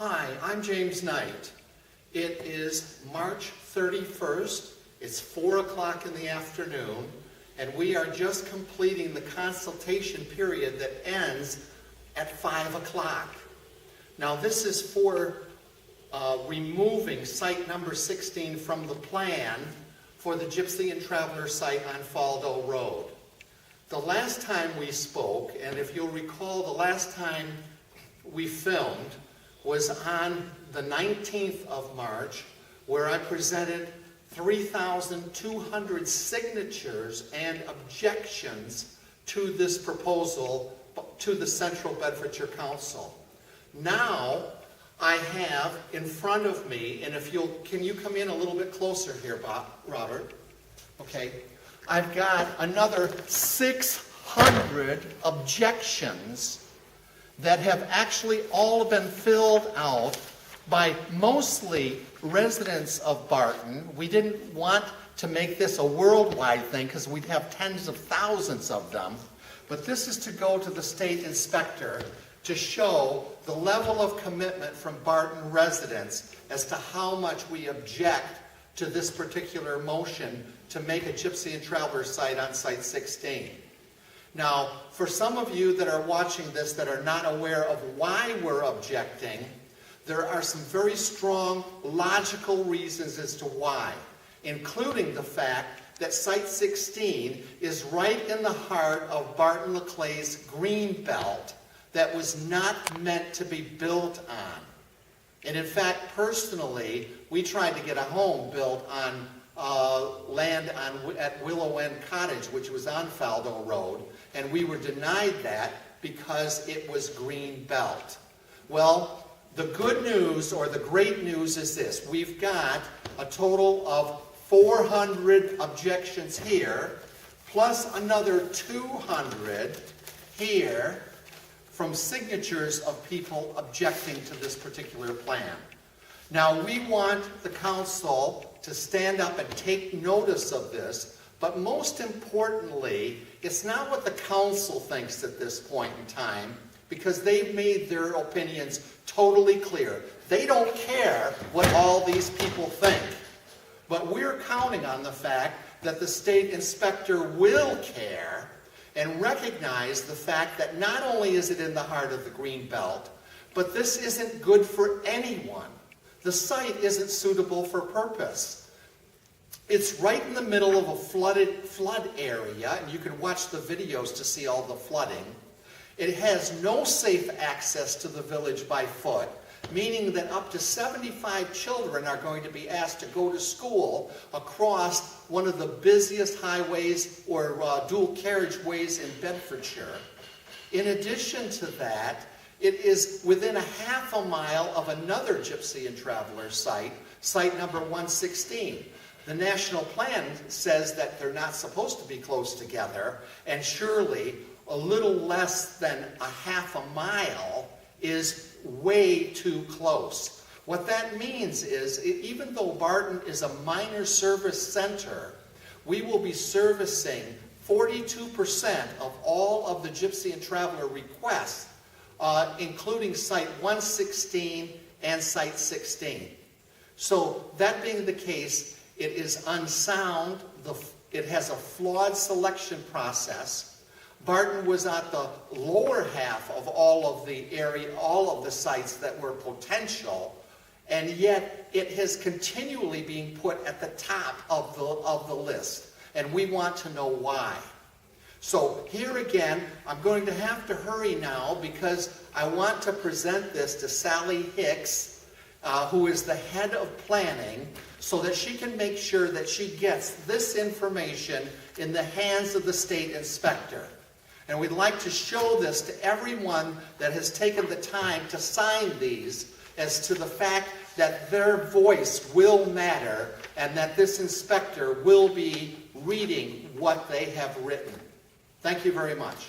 Hi, I'm James Knight. It is March 31st. It's 4 o'clock in the afternoon, and we are just completing the consultation period that ends at 5 o'clock. Now, this is for removing site number 16 from the plan for the Gypsy and Traveler site on Faldo Road. The last time we spoke, and if you'll recall, the last time we filmed was on the 19th of March, where I presented 3,200 signatures and objections to this proposal to the Central Bedfordshire Council. Now, I have in front of me, and if you'll, can you come in a little bit closer here, Robert? Okay. I've got another 600 objections that have actually all been filled out by mostly residents of Barton. We didn't want to make this a worldwide thing because we'd have tens of thousands of them. But this is to go to the state inspector to show the level of commitment from Barton residents as to how much we object to this particular motion to make a Gypsy and Traveler site on Site 16. Now, for some of you that are watching this that are not aware of why we're objecting, there are some very strong logical reasons as to why, including the fact that Site 16 is right in the heart of Barton Le Clay's Greenbelt that was not meant to be built on. And in fact, personally, we tried to get a home built on land at Willow End Cottage, which was on Faldo Road, and we were denied that because it was green belt. Well, the good news, or the great news, is this. We've got a total of 400 objections here, plus another 200 here from signatures of people objecting to this particular plan. Now, we want the council to stand up and take notice of this, but most importantly, it's not what the council thinks at this point in time, because they've made their opinions totally clear. They don't care what all these people think. But we're counting on the fact that the state inspector will care and recognize the fact that not only is it in the heart of the green belt, but this isn't good for anyone. The site isn't suitable for purpose. It's right in the middle of a flood area, and you can watch the videos to see all the flooding. It has no safe access to the village by foot, meaning that up to 75 children are going to be asked to go to school across one of the busiest highways or dual carriageways in Bedfordshire. In addition to that, it is within a half a mile of another Gypsy and Traveler site, site number 116. The national plan says that they're not supposed to be close together, and surely a little less than a half a mile is way too close. What that means is, even though Barton is a minor service center, we will be servicing 42% of all of the Gypsy and Traveler requests, including Site 116 and Site 16. So that being the case, it is unsound. It has a flawed selection process. Barton was at the lower half of all of the area, all of the sites that were potential, and yet it has continually been put at the top of the list, and we want to know why. So here again, I'm going to have to hurry now because I want to present this to Sally Hicks, who is the head of planning, so that she can make sure that she gets this information in the hands of the state inspector. And we'd like to show this to everyone that has taken the time to sign these, as to the fact that their voice will matter and that this inspector will be reading what they have written. Thank you very much.